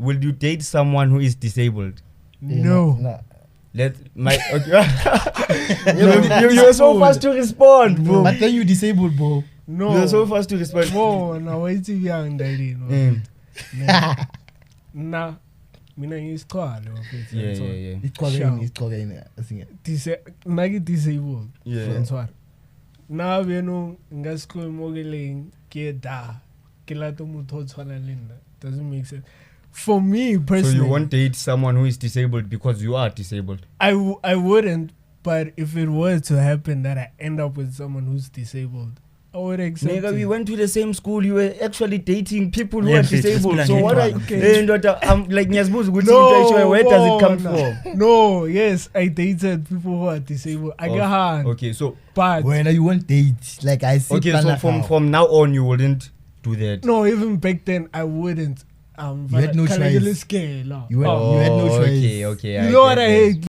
Will you date someone who is disabled? No. Nah. Okay. You're so fast to respond, bro. But then you disabled, bro. No. You're so fast to respond. No, no, wait till young daddy. No. Mm. Nah. Mina is called. Yeah. It's cocaine. I think. Nagi disabled. Yeah. That's what. Now we know ngasko mogeling ke da. Kila to mutho tshwana linda. Doesn't make sense. For me personally. So you won't date someone who is disabled because you are disabled? I wouldn't, but if it were to happen that I end up with someone who's disabled, I would accept Nigga, it. we went to the same school. You were actually dating people who Yeah, are but it's disabled. plan So what hit are one. like Nyasbuz, No, where does it come no. from? No, yes, I dated people who are disabled. I got hand, Okay, so but When you won't date, like I said. okay, so from now on you wouldn't do that. no, even back then I wouldn't. You had no choice. Scale, You had no choice. Okay, you know what I hate?